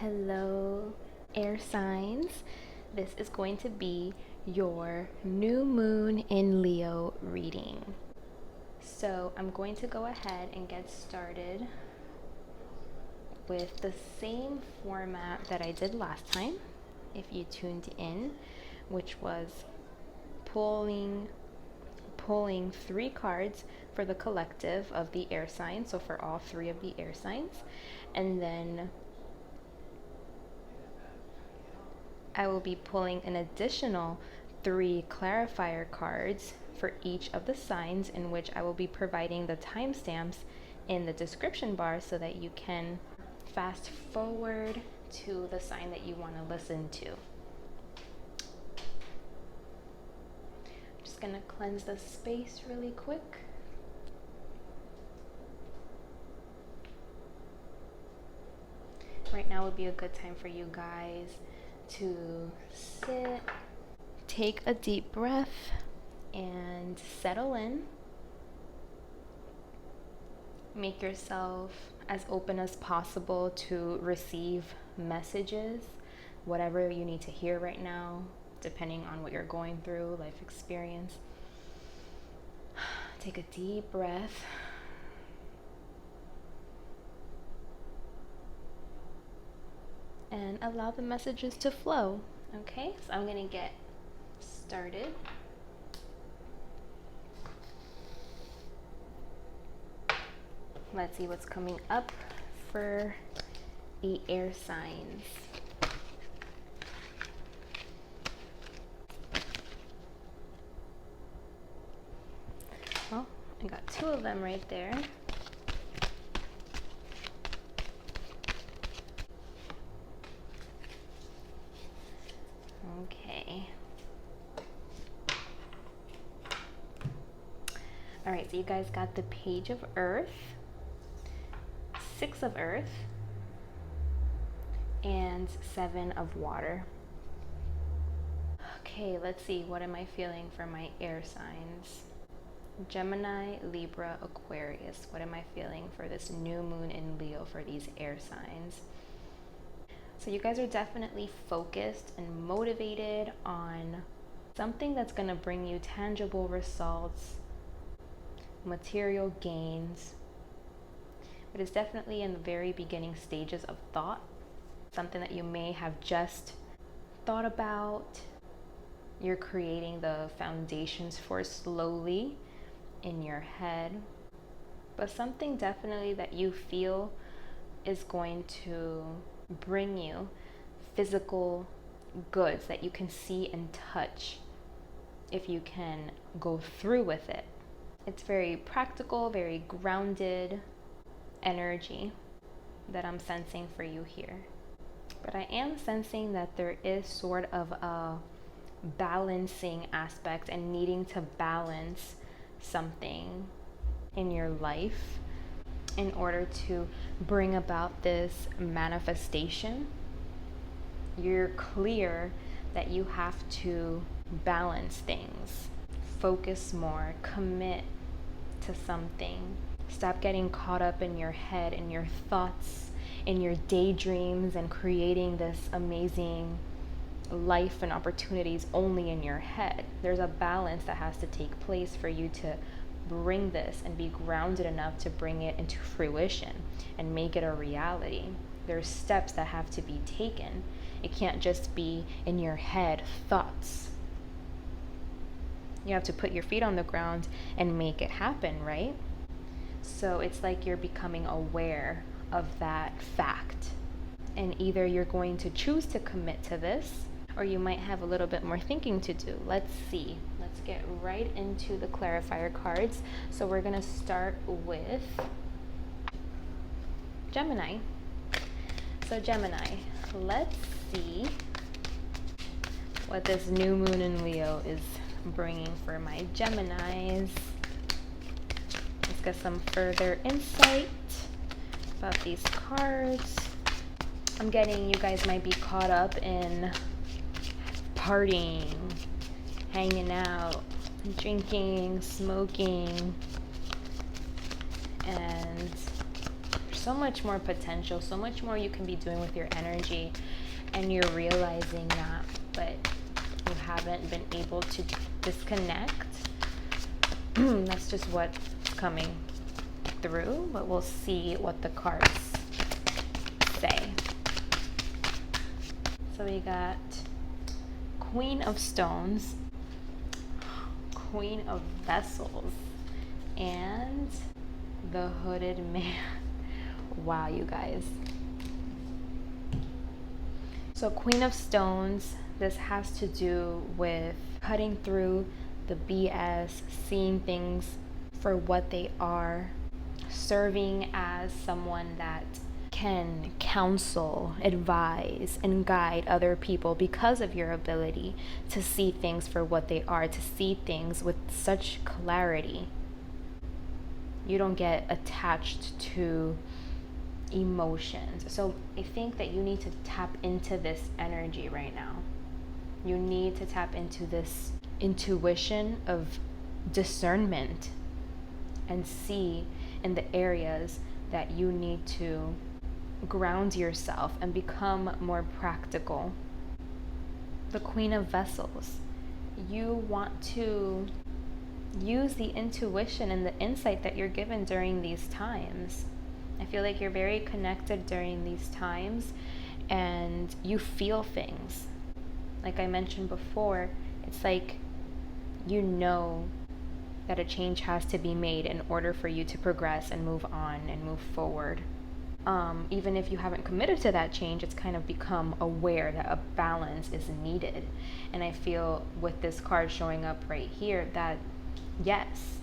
Hello, air signs. This is going to be your new moon in Leo reading. So I'm going to go ahead and get started with the same format that I did last time, if you tuned in, which was pulling 3 cards for the collective of the air signs, so for all 3 of the air signs, and then I will be pulling an additional 3 clarifier cards for each of the signs, in which I will be providing the timestamps in the description bar so that you can fast forward to the sign that you want to listen to. I'm just going to cleanse the space really quick. Right now would be a good time for you guys to sit, take a deep breath, and settle in. Make yourself as open as possible to receive messages, whatever you need to hear right now, depending on what you're going through, life experience. Take a deep breath. And allow the messages to flow. Okay, so I'm going to get started. Let's see what's coming up for the air signs. Well, I got 2 of them right there. Okay. All right, so you guys got the Page of Earth, 6 of Earth, and 7 of Water. Okay, let's see, what am I feeling for my air signs? Gemini, Libra, Aquarius. What am I feeling for this new moon in Leo for these air signs? So you guys are definitely focused and motivated on something that's going to bring you tangible results, material gains. But it's definitely in the very beginning stages of thought, something that you may have just thought about. You're creating the foundations for slowly in your head, but something definitely that you feel is going to bring you physical goods that you can see and touch if you can go through with it. It's very practical, very grounded energy that I'm sensing for you here. But I am sensing that there is sort of a balancing aspect and needing to balance something in your life in order to bring about this manifestation. You're clear that you have to balance things, focus more, commit to something. Stop getting caught up in your head, in your thoughts, in your daydreams, and creating this amazing life and opportunities only in your head. There's a balance that has to take place for you to bring this and be grounded enough to bring it into fruition and make it a reality. There's steps that have to be taken. It can't just be in your head thoughts. You have to put your feet on the ground and make it happen, right? So it's like you're becoming aware of that fact. And either you're going to choose to commit to this, or you might have a little bit more thinking to do. Let's see. Let's get right into the clarifier cards. So we're going to start with Gemini. So Gemini, let's see what this new moon in Leo is bringing for my Geminis. Let's get some further insight about these cards. I'm getting you guys might be caught up in partying, hanging out, drinking, smoking, and so much more potential, so much more you can be doing with your energy, and you're realizing that, but you haven't been able to disconnect. That's just what's coming through, but we'll see what the cards say. So we got Queen of Stones, Queen of Vessels, and the Hooded Man. Wow, you guys. So Queen of Stones, this has to do with cutting through the BS, seeing things for what they are, serving as someone that can counsel, advise, and guide other people because of your ability to see things for what they are, to see things with such clarity. You don't get attached to emotions. So I think that you need to tap into this energy right now. You need to tap into this intuition of discernment and see in the areas that you need to ground yourself and become more practical. The Queen of Vessels. You want to use the intuition and the insight that you're given during these times. I feel like you're very connected during these times and you feel things. Like I mentioned before, it's like you know that a change has to be made in order for you to progress and move on and move forward. Even if you haven't committed to that change, it's kind of become aware that a balance is needed. And I feel with this card showing up right here that yes,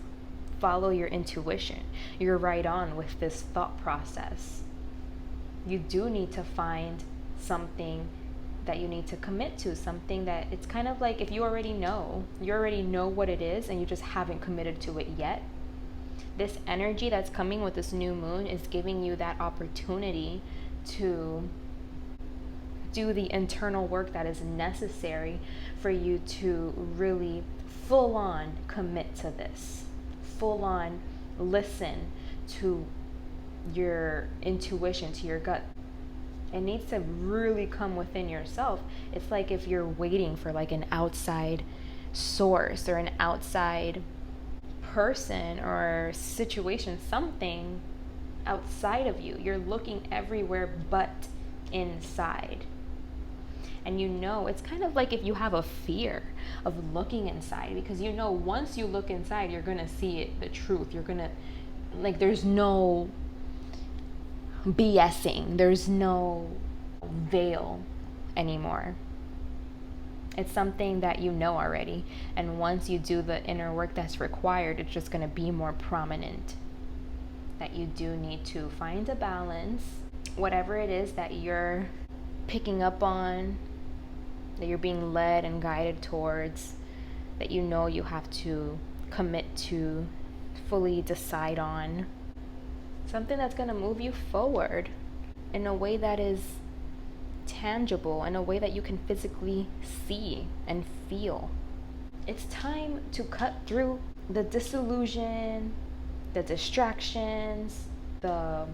follow your intuition. You're right on with this thought process. You do need to find something that you need to commit to, something that it's kind of like if you already know what it is and you just haven't committed to it yet. This energy that's coming with this new moon is giving you that opportunity to do the internal work that is necessary for you to really full on commit to this, full on listen to your intuition, to your gut. It needs to really come within yourself. It's like if you're waiting for like an outside source or an outside person or situation, something outside of you. You're looking everywhere but inside. And you know, it's kind of like if you have a fear of looking inside, because you know once you look inside, you're going to see it, the truth. You're going to, like, there's no BSing. There's no veil anymore. It's something that you know already. And once you do the inner work that's required, it's just going to be more prominent. That you do need to find a balance. Whatever it is that you're picking up on, that you're being led and guided towards, that you know you have to commit to, fully decide on. Something that's going to move you forward in a way that is tangible, in a way that you can physically see and feel. It's time to cut through the disillusion, the distractions, the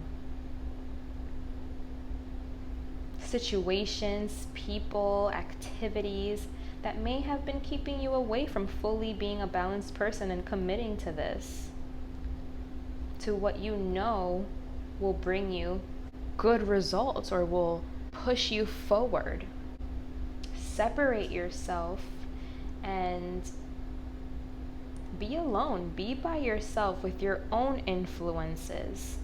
situations, people, activities that may have been keeping you away from fully being a balanced person and committing to this, to what you know will bring you good results or will push you forward. Separate yourself and be alone. Be by yourself with your own influences.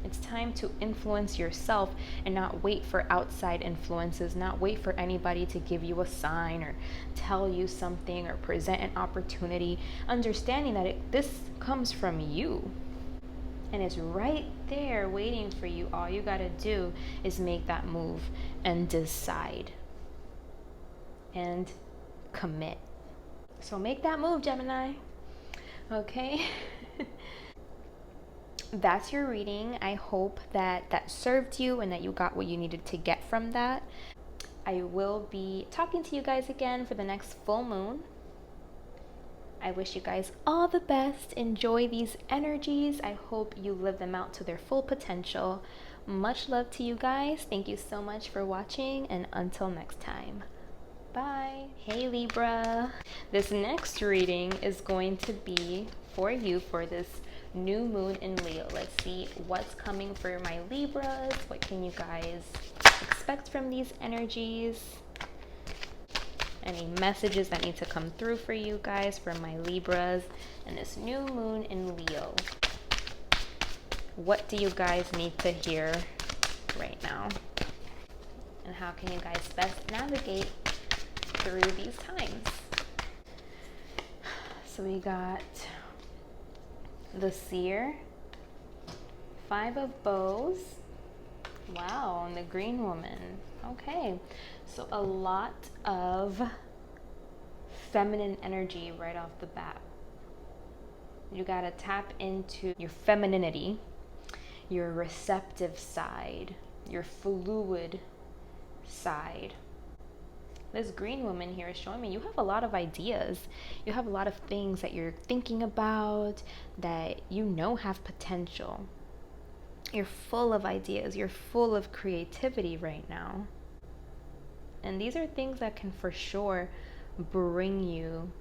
It's time to influence yourself and not wait for outside influences, not wait for anybody to give you a sign or tell you something or present an opportunity, understanding that this comes from you. And it's right there waiting for you. All you got to do is make that move and decide and commit. So make that move, Gemini. Okay? That's your reading. I hope that that served you and that you got what you needed to get from that. I will be talking to you guys again for the next full moon. I wish you guys all the best. Enjoy these energies. I hope you live them out to their full potential. Much love to you guys. Thank you so much for watching, and until next time. Bye. Hey Libra. This next reading is going to be for you for this new moon in Leo. Let's see what's coming for my Libras. What can you guys expect from these energies? Any messages that need to come through for you guys, for my Libras, and this new moon in Leo. What do you guys need to hear right now? And how can you guys best navigate through these times? So we got the Seer, 5 of Bows, wow, and the Green Woman. Okay, so a lot of feminine energy right off the bat. You gotta tap into your femininity, your receptive side, your fluid side. This Green Woman here is showing me you have a lot of ideas. You have a lot of things that you're thinking about that you know have potential. You're full of ideas. You're full of creativity right now. And these are things that can for sure bring you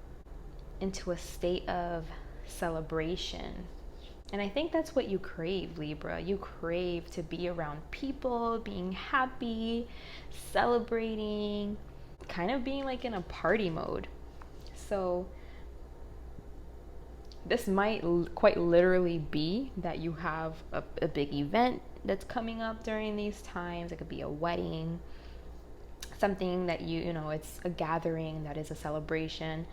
into a state of celebration. And I think that's what you crave, Libra. You crave to be around people, being happy, celebrating, kind of being like in a party mode. So this might quite literally be that you have a big event that's coming up during these times. It could be a wedding, something that you know, it's a gathering that is a celebration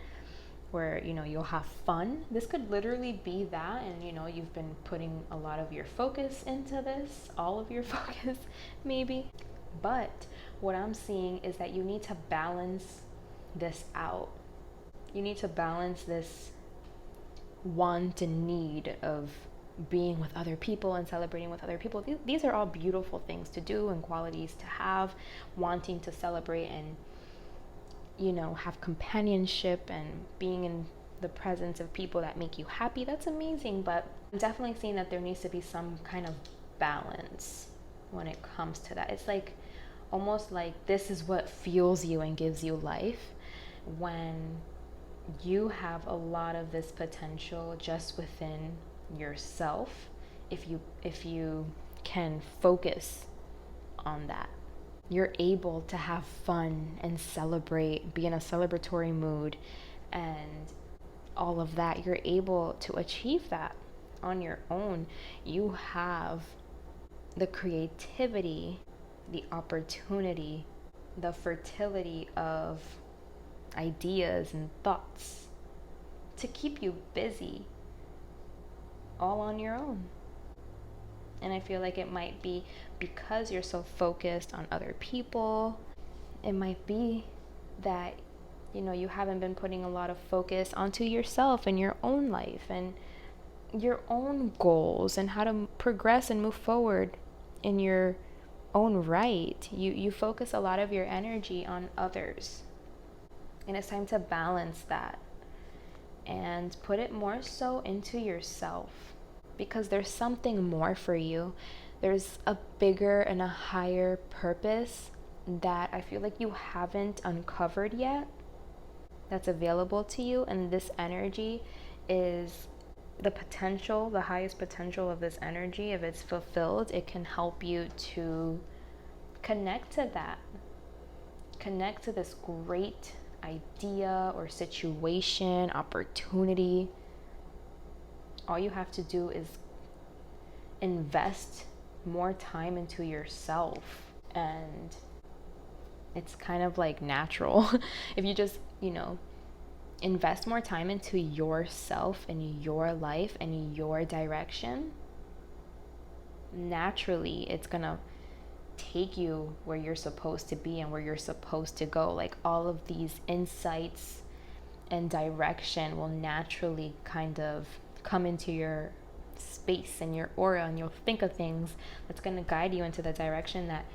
where, you know, you'll have fun. This could literally be that, and you know, you've been putting a lot of your focus into this, all of your focus maybe. But what I'm seeing is that you need to balance this out. You need to balance this want and need of being with other people and celebrating with other people. These are all beautiful things to do and qualities to have, wanting to celebrate and, you know, have companionship and being in the presence of people that make you happy. That's amazing, but I'm definitely seeing that there needs to be some kind of balance when it comes to that. It's like almost like this is what fuels you and gives you life, when you have a lot of this potential just within yourself. If you can focus on that, you're able to have fun and celebrate, be in a celebratory mood and all of that. You're able to achieve that on your own. You have the creativity, the opportunity, the fertility of ideas and thoughts to keep you busy all on your own. And I feel like it might be because you're so focused on other people. It might be that, you know, you haven't been putting a lot of focus onto yourself and your own life and your own goals and how to progress and move forward in your own right. You focus a lot of your energy on others. And it's time to balance that and put it more so into yourself, because there's something more for you. There's a bigger and a higher purpose that I feel like you haven't uncovered yet, that's available to you. And this energy is the potential, the highest potential of this energy. If it's fulfilled, it can help you to connect to that, connect to this great idea or situation, opportunity. All you have to do is invest more time into yourself, and it's kind of like natural. If you just, you know, invest more time into yourself and your life and your direction, naturally it's gonna take you where you're supposed to be and where you're supposed to go. Like all of these insights and direction will naturally kind of come into your space and your aura, and you'll think of things that's going to guide you into the direction that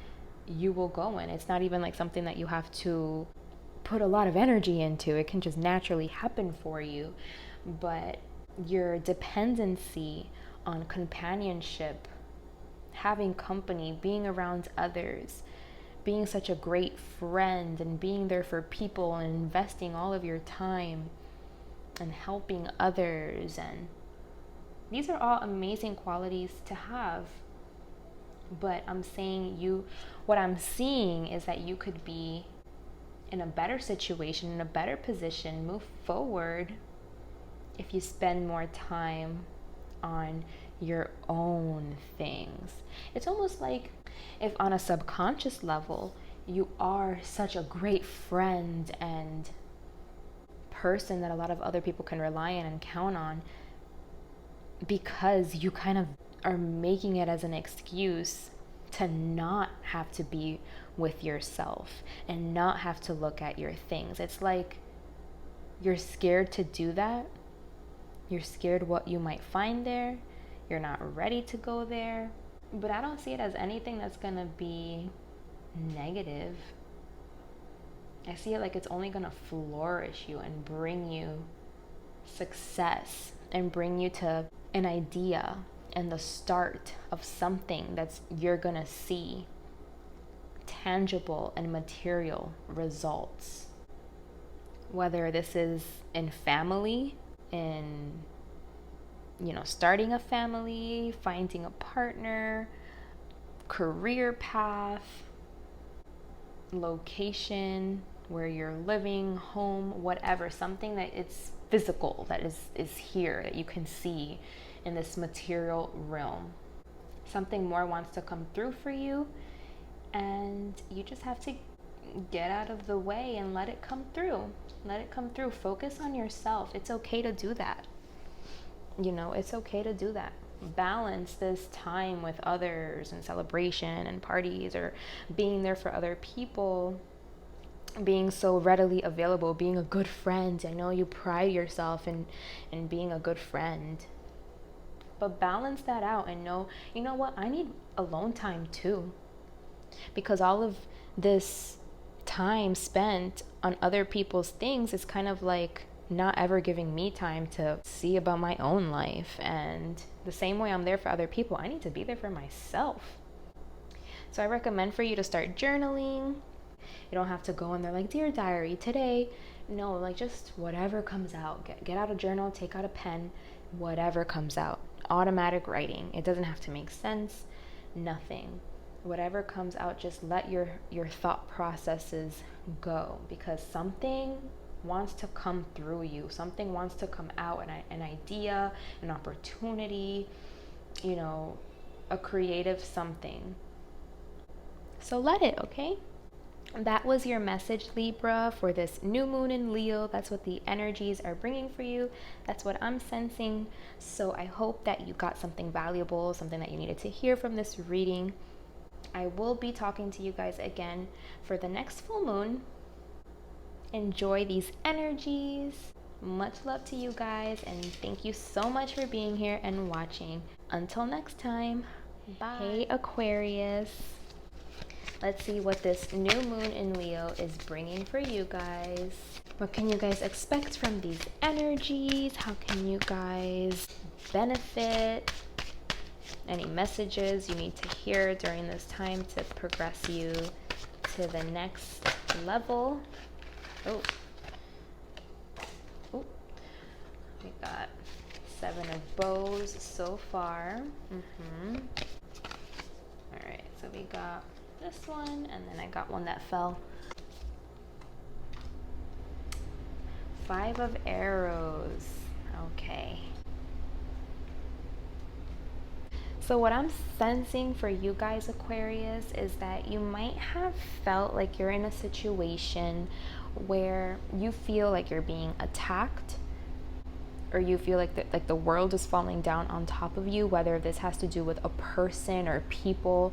you will go in. It's not even like something that you have to put a lot of energy into. It can just naturally happen for you. but your dependency on companionship, having company, being around others, being such a great friend and being there for people and investing all of your time and helping others, and these are all amazing qualities to have. But what I'm seeing is that you could be in a better situation, in a better position, move forward if you spend more time on your own things. It's almost like if on a subconscious level, you are such a great friend and person that a lot of other people can rely on and count on, because you kind of are making it as an excuse to not have to be with yourself and not have to look at your things. It's like you're scared to do that. You're scared what you might find there. You're not ready to go there. But I don't see it as anything that's gonna be negative. I see it like it's only gonna flourish you and bring you success and bring you to an idea and the start of something that's you're gonna see tangible and material results. Whether this is in family, in starting a family, finding a partner, career path, location, where you're living, home, whatever, something that it's physical, that is here, that you can see in this material realm. Something more wants to come through for you, and you just have to get out of the way and let it come through. Let it come through. Focus on yourself. It's okay to do that. It's okay to do that. Balance this time with others and celebration and parties, or being there for other people, being so readily available, being a good friend. I know you pride yourself in being a good friend, but balance that out and know, you know what, I need alone time too, because all of this time spent on other people's things is kind of like not ever giving me time to see about my own life. And the same way I'm there for other people, I need to be there for myself. So I recommend for you to start journaling. You don't have to go in there like, dear diary, today. No, like just whatever comes out. Get out a journal, take out a pen, whatever comes out. Automatic writing. It doesn't have to make sense. Nothing. Whatever comes out, just let your thought processes go, because something wants to come through you. Something wants to come out, an idea, an opportunity, a creative something. So let it, okay? That was your message, Libra, for this new moon in Leo. That's what the energies are bringing for you. That's what I'm sensing. So I hope that you got something valuable, something that you needed to hear from this reading. I will be talking to you guys again for the next full moon. Enjoy these energies. Much love to you guys, and thank you so much for being here and watching. Until next time, bye. Hey Aquarius. Let's see what this new moon in Leo is bringing for you guys. What can you guys expect from these energies? How can you guys benefit? Any messages you need to hear during this time to progress you to the next level? Oh, we got 7 of bows so far. All right, so we got this one, and then I got one that fell. 5 of arrows. Okay. So what I'm sensing for you guys, Aquarius, is that you might have felt like you're in a situation where you feel like you're being attacked, or you feel like the world is falling down on top of you, whether this has to do with a person or people,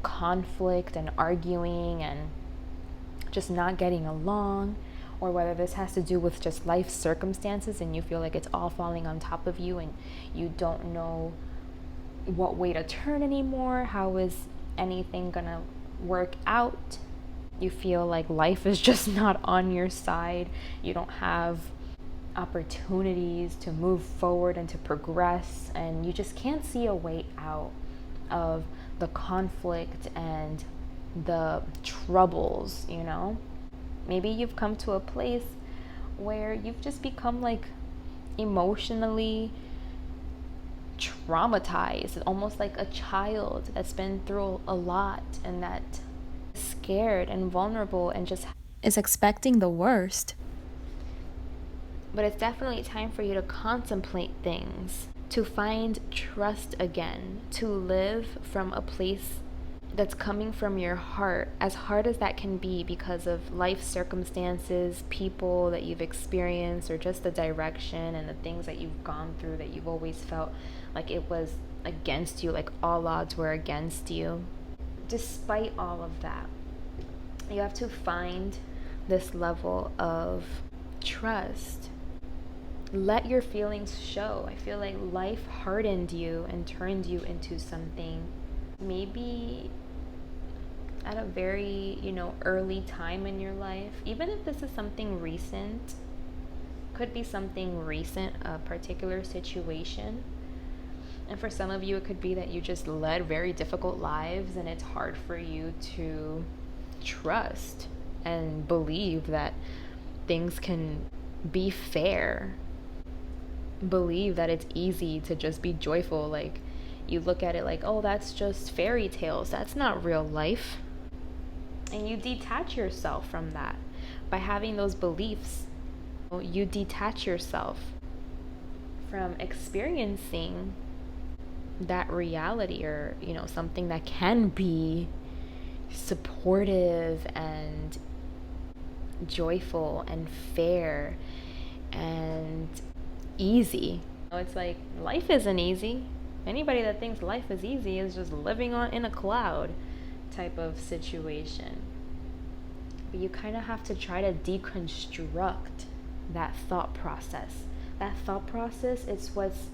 conflict and arguing and just not getting along, or whether this has to do with just life circumstances and you feel like it's all falling on top of you and you don't know what way to turn anymore. How is anything gonna work out? You feel like life is just not on your side. You don't have opportunities to move forward and to progress, and you just can't see a way out of the conflict and the troubles, you know? Maybe you've come to a place where you've just become like emotionally traumatized, almost like a child that's been through a lot and that is scared and vulnerable and just is expecting the worst. But it's definitely time for you to contemplate things, to find trust again, to live from a place that's coming from your heart, as hard as that can be because of life circumstances, people that you've experienced, or just the direction and the things that you've gone through that you've always felt like it was against you, like all odds were against you. Despite all of that, you have to find this level of trust. Let your feelings show. I feel like life hardened you and turned you into something maybe at a very, early time in your life. Even if this is something recent, could be something recent, a particular situation. And for some of you, it could be that you just led very difficult lives and it's hard for you to trust and believe that things can be fair. Believe that it's easy to just be joyful. Like, you look at it like, oh, that's just fairy tales. That's not real life. And you detach yourself from that by having those beliefs. You detach yourself from experiencing that reality, or something that can be supportive and joyful and fair and easy. It's like, life isn't easy. Anybody that thinks life is easy is just living in a cloud type of situation. But you kind of have to try to deconstruct that thought process. That thought process is what's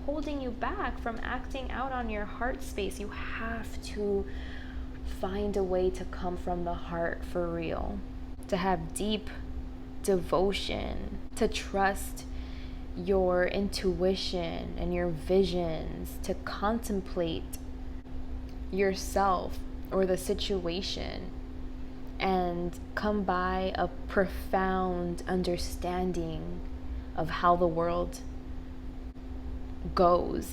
holding you back from acting out on your heart space. You have to find a way to come from the heart for real, to have deep devotion, to trust your intuition and your visions, to contemplate yourself or the situation and come by a profound understanding of how the world goes,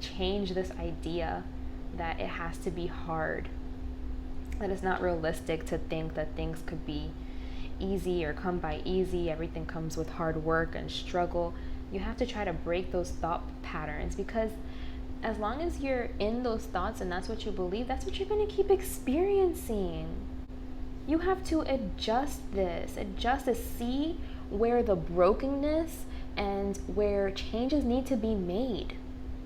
Change this idea that it has to be hard, that it's not realistic to think that things could be easy or come by easy. Everything comes with hard work and struggle. You have to try to break those thought patterns, because as long as you're in those thoughts and that's what you believe, that's what you're going to keep experiencing. You have to adjust this, see where the brokenness and where changes need to be made,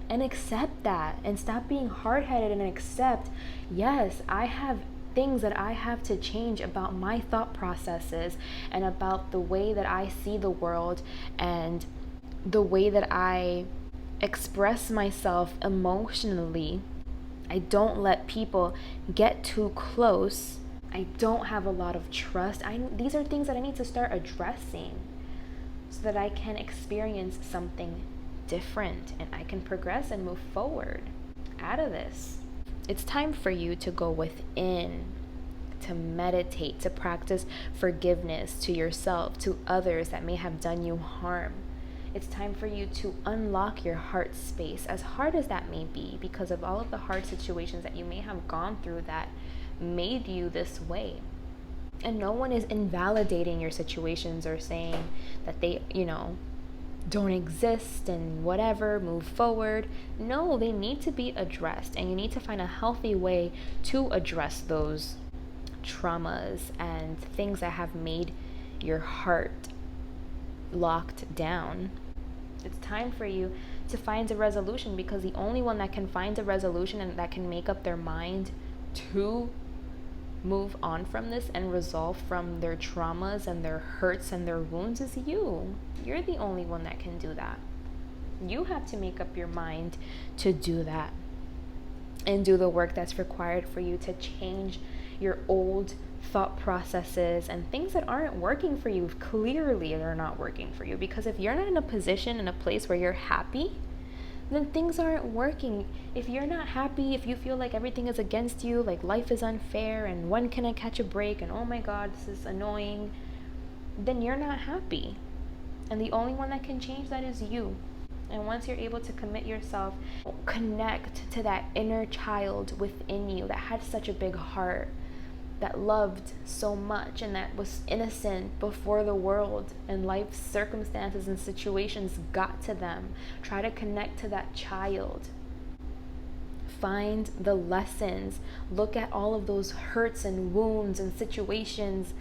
and accept that, and stop being hard-headed and accept, yes, I have things that I have to change about my thought processes and about the way that I see the world and the way that I express myself emotionally. I don't let people get too close. I don't have a lot of trust. These are things that I need to start addressing so that I can experience something different and I can progress and move forward out of this. It's time for you to go within, to meditate, to practice forgiveness to yourself, to others that may have done you harm. It's time for you to unlock your heart space, as hard as that may be, because of all of the hard situations that you may have gone through that made you this way. And no one is invalidating your situations or saying that they, don't exist and whatever, move forward. No, they need to be addressed, and you need to find a healthy way to address those traumas and things that have made your heart locked down. It's time for you to find a resolution, because the only one that can find a resolution and that can make up their mind to move on from this and resolve from their traumas and their hurts and their wounds is you. You're the only one that can do that. You have to make up your mind to do that and do the work that's required for you to change your old thought processes and things that aren't working for you. Clearly they're not working for you, because if you're not in a position, in a place where you're happy, then things aren't working. If you're not happy, if you feel like everything is against you, like life is unfair and when can I catch a break and oh my god, this is annoying, then you're not happy. And the only one that can change that is you. And once you're able to commit yourself, connect to that inner child within you that had such a big heart, that loved so much, and that was innocent before the world and life's circumstances and situations got to them. Try to connect to that child. Find the lessons. Look at all of those hurts and wounds and situations.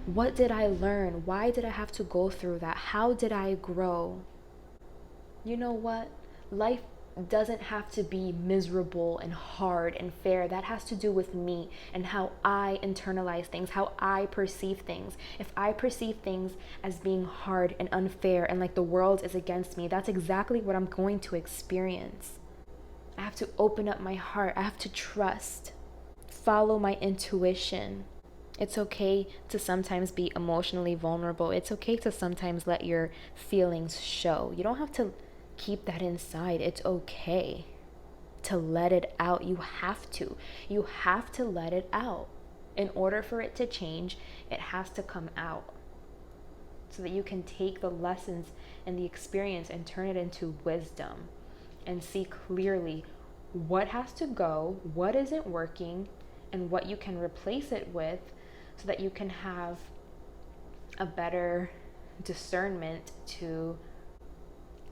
What did I learn? Why did I have to go through that? How did I grow? You know what? Life doesn't have to be miserable and hard and fair. That has to do with me and how I internalize things, how I perceive things. If I perceive things as being hard and unfair and like the world is against me, that's exactly what I'm going to experience. I have to open up my heart. I have to trust, follow my intuition. It's okay to sometimes be emotionally vulnerable. It's okay to sometimes let your feelings show. You don't have to keep that inside. It's okay to let it out. You have to let it out. In order for it to change, it has to come out, so that you can take the lessons and the experience and turn it into wisdom and see clearly what has to go, what isn't working, and what you can replace it with, so that you can have a better discernment to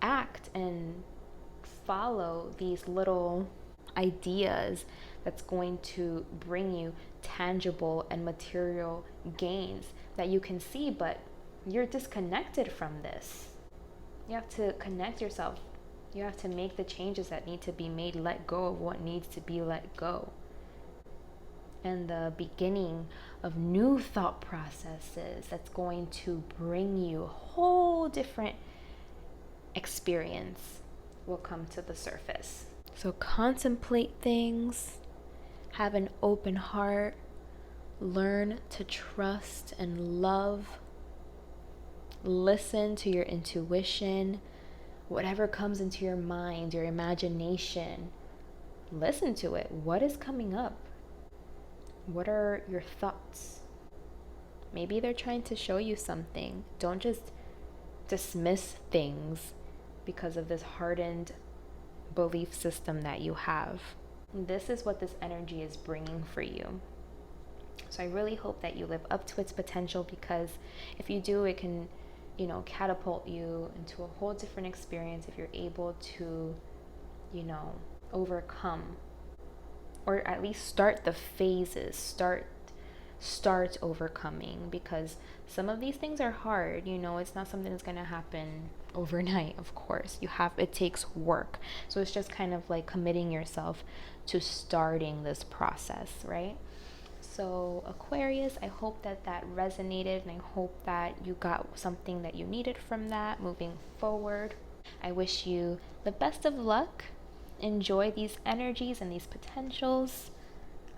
act and follow these little ideas that's going to bring you tangible and material gains that you can see, but you're disconnected from this. You have to connect yourself. You have to make the changes that need to be made, let go of what needs to be let go. And the beginning of new thought processes that's going to bring you a whole different experience will come to the surface. So contemplate things, have an open heart, learn to trust and love, listen to your intuition, whatever comes into your mind, your imagination, listen to it. What is coming up? What are your thoughts? Maybe they're trying to show you something. Don't just dismiss things because of this hardened belief system that you have. This is what this energy is bringing for you. So I really hope that you live up to its potential, because if you do, it can, catapult you into a whole different experience if you're able to, overcome, or at least start the phases, start overcoming, because some of these things are hard. It's not something that's going to happen overnight. Of course, it takes work. So it's just kind of like committing yourself to starting this process, right? So Aquarius, I hope that resonated, and I hope that you got something that you needed from that moving forward. I wish you the best of luck. Enjoy these energies and these potentials.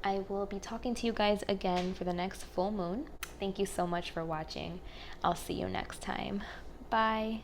I will be talking to you guys again for the next full moon. Thank you so much for watching. I'll see you next time. Bye.